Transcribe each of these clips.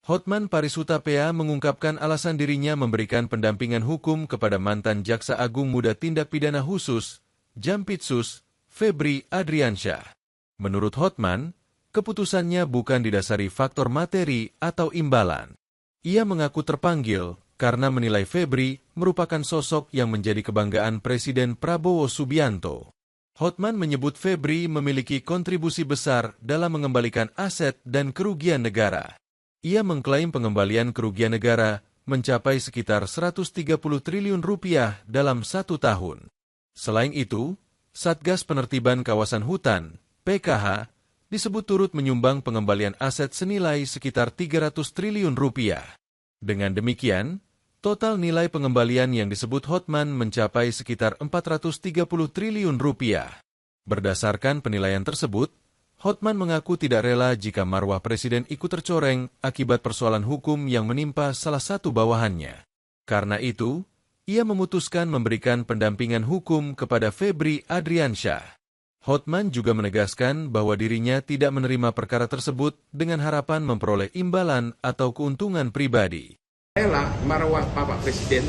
Hotman Paris Hutapea mengungkapkan alasan dirinya memberikan pendampingan hukum kepada mantan Jaksa Agung Muda Tindak Pidana Khusus, Jampitsus, Febri Adriansyah. Menurut Hotman, keputusannya bukan didasari faktor materi atau imbalan. Ia mengaku terpanggil karena menilai Febri merupakan sosok yang menjadi kebanggaan Presiden Prabowo Subianto. Hotman menyebut Febri memiliki kontribusi besar dalam mengembalikan aset dan kerugian negara. Ia mengklaim pengembalian kerugian negara mencapai sekitar 130 triliun rupiah dalam 1 tahun. Selain itu, Satgas Penertiban Kawasan Hutan, PKH, disebut turut menyumbang pengembalian aset senilai sekitar 300 triliun rupiah. Dengan demikian, total nilai pengembalian yang disebut Hotman mencapai sekitar 430 triliun rupiah. Berdasarkan penilaian tersebut, Hotman mengaku tidak rela jika marwah Presiden ikut tercoreng akibat persoalan hukum yang menimpa salah satu bawahannya. Karena itu, ia memutuskan memberikan pendampingan hukum kepada Febri Adriansyah. Hotman juga menegaskan bahwa dirinya tidak menerima perkara tersebut dengan harapan memperoleh imbalan atau keuntungan pribadi. Rela marwah Bapak Presiden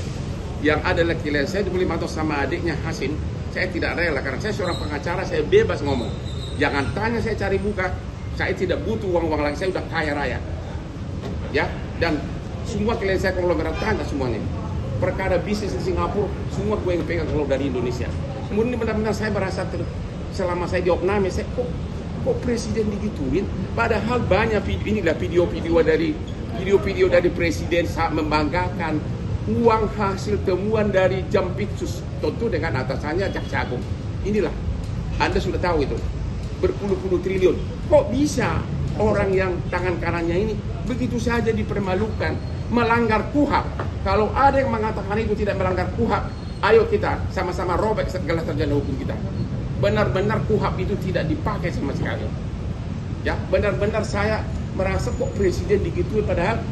yang ada klien saya 25 tahun sama adiknya Hasin, saya tidak rela karena saya seorang pengacara, saya bebas ngomong. Jangan tanya saya cari muka, saya tidak butuh uang-uang lagi, saya udah kaya raya. Ya, dan semua klien saya konglomerat tanda semuanya. Perkara bisnis di Singapura, semua gue yang pegang kalau dari Indonesia. Kemudian benar-benar saya merasa selama saya di Opname, saya kok presiden digituin? Padahal banyak video-video dari presiden saat membanggakan uang hasil temuan dari Jampitsus, tentu dengan atasannya Jaksa Agung. Inilah, Anda sudah tahu itu. Berpuluh-puluh triliun. Kok bisa orang yang tangan kanannya ini begitu saja dipermalukan, melanggar KUHP? Kalau ada yang mengatakan itu tidak melanggar KUHP, ayo kita sama-sama robek segala sarjana hukum kita. Benar-benar KUHP itu tidak dipakai sama sekali. Ya, benar-benar saya merasa kok presiden digituin, padahal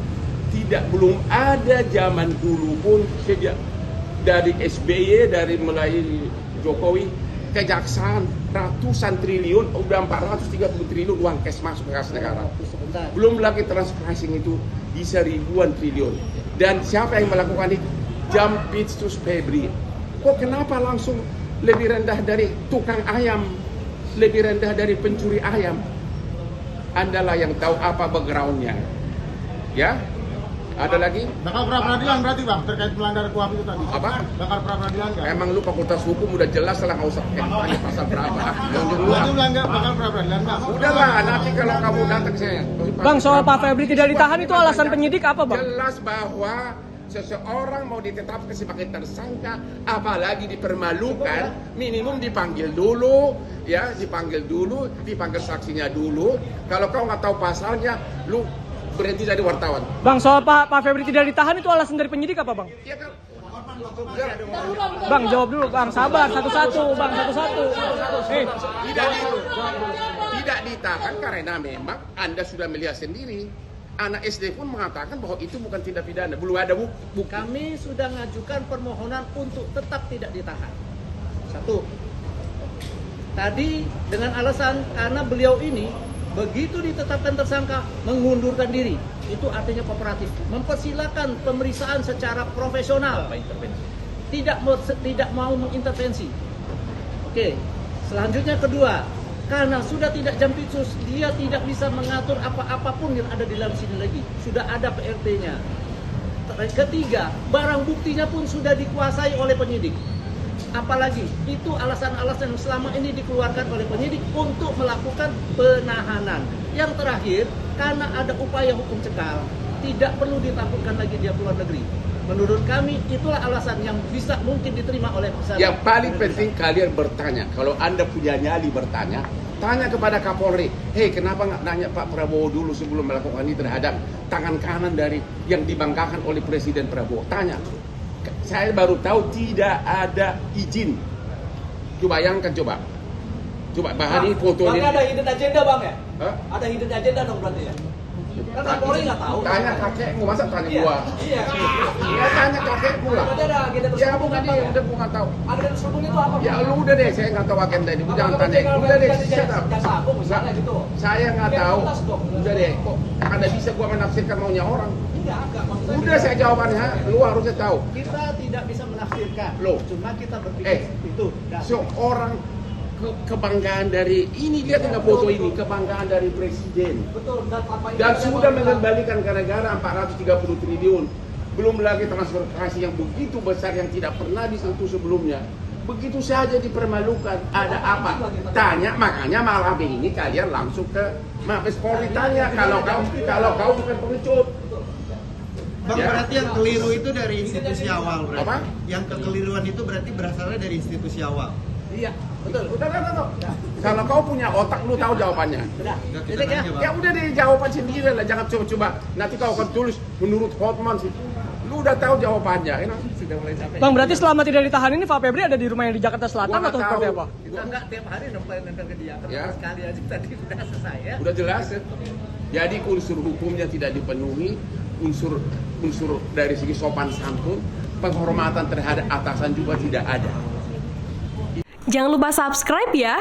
belum ada zaman dulu pun sejak dari SBY, dari mulai Jokowi, kejaksaan ratusan triliun, udah 430 triliun uang cash masuk ke kas negara. Belum lagi transfer asing itu bisa ribuan triliun. Dan siapa yang melakukan itu? Jampitsus Febri. Kok kenapa langsung lebih rendah dari tukang ayam, lebih rendah dari pencuri ayam? Andalah yang tahu apa backgroundnya. Ya, ada lagi? Bakal pra-peradilan berarti Bang, terkait melanggar KUHP itu tadi. Apa? Bakal pra-peradilan nggak? Emang lu fakultas hukum udah jelas lah, nggak usah tanya pasal berapa. Itu melanggar bakal pra-peradilan Bang. Udahlah, nanti kalau kamu datang saya. Bang, soal Pak Febri tidak ditahan itu alasan penyidik apa Bang? Jelas bahwa seseorang mau ditetapkan sebagai tersangka, apalagi dipermalukan, minimum dipanggil dulu, ya, dipanggil saksinya dulu. Kalau kau nggak tahu pasalnya, lu berhenti jadi wartawan. Bang, soal Pak Febri tidak ditahan itu alasan dari penyidik apa Bang? Iya kan? Bang, jawab dulu Bang, sabar, satu-satu Bang, satu-satu. Tidak ditahan karena memang Anda sudah melihat sendiri. Anak SD pun mengatakan bahwa itu bukan tindak pidana, belum ada bukti. Kami sudah mengajukan permohonan untuk tetap tidak ditahan. Satu, tadi dengan alasan karena beliau ini begitu ditetapkan tersangka mengundurkan diri, itu artinya kooperatif, mempersilahkan pemeriksaan secara profesional, tidak mau mengintervensi. Oke, selanjutnya kedua, karena sudah tidak Jampitsus, dia tidak bisa mengatur apa-apapun yang ada di dalam sini lagi. Sudah ada PRT-nya. Ketiga, barang buktinya pun sudah dikuasai oleh penyidik. Apalagi, itu alasan-alasan yang selama ini dikeluarkan oleh penyidik untuk melakukan penahanan. Yang terakhir, karena ada upaya hukum cekal, tidak perlu ditakutkan lagi dia keluar negeri. Menurut kami, itulah alasan yang bisa mungkin diterima oleh masyarakat. Yang paling penting kalian bertanya, kalau Anda punya nyali bertanya, tanya kepada Kapolri, hei kenapa nggak nanya Pak Prabowo dulu sebelum melakukan ini terhadap tangan kanan dari yang dibanggakan oleh Presiden Prabowo. Tanya, saya baru tahu tidak ada izin. Coba bayangkan, coba bahan ini foto ini. Bang, ada hidden agenda Bang ya? Hah? Ada hidden agenda dong berarti ya? Kan Kapolri nggak tahu. Tanya kakekmu, masa tanya Iya. gua? Iya. Ya tanya kakekmu lah. Berarti ada agenda Ya tersembunyi bukan apa? dia, udah gua nggak tahu. Agenda tersembunyi itu apa? Ya lu udah deh, saya nggak tahu agenda ini. Lu jangan tanya. Udah deh, shut up. Jaksa Agung misalnya gitu. Saya nggak Biar tahu. tuntas dong. Udah deh, kok Anda bisa gua menafsirkan maunya orang? Enggak. Maksud Udah saya jawabannya, lu harusnya tahu. Kita tidak bisa menafsirkan. Loh. Cuma kita berpikir itu. Dah. Seorang kebanggaan dari ini, lihat nggak foto ini, kebanggaan dari presiden. Betul. Dan apa ini Dan ada sudah pemerintahan. mengembalikan ke negara 430 triliun. Belum lagi transportasi yang begitu besar yang tidak pernah disentuh sebelumnya. Begitu saja dipermalukan. Ada apa? Tanya, makanya malam ini kalian langsung ke Mabes Polri tanya kalau kau bukan pengecut. Bang, Ya. berarti yang keliru itu dari institusi awal berarti. Apa? Yang kekeliruan itu berarti berasalnya dari institusi awal. Iya, betul. Udah. Kalau kau punya otak, lu tahu jawabannya. Udah. Enggak, Titik ya. Bang. Ya udah deh, jawaban sendiri lah. Jangan coba-coba. Nanti kau akan tulis menurut Hotman sih. Lu udah tahu jawabannya. Ya, sudah mulai capek. Bang, berarti selama tidak ditahan ini Pak Febri ada di rumah yang di Jakarta Selatan Gua nggak atau seperti tahu. apa? Kita enggak tiap hari nempel ke dia. Ya. Sekali aja tadi udah selesai ya. Udah jelas ya? Jadi unsur hukumnya tidak dipenuhi, unsur dari segi sopan santun, penghormatan terhadap atasan juga tidak ada. Jangan lupa subscribe ya.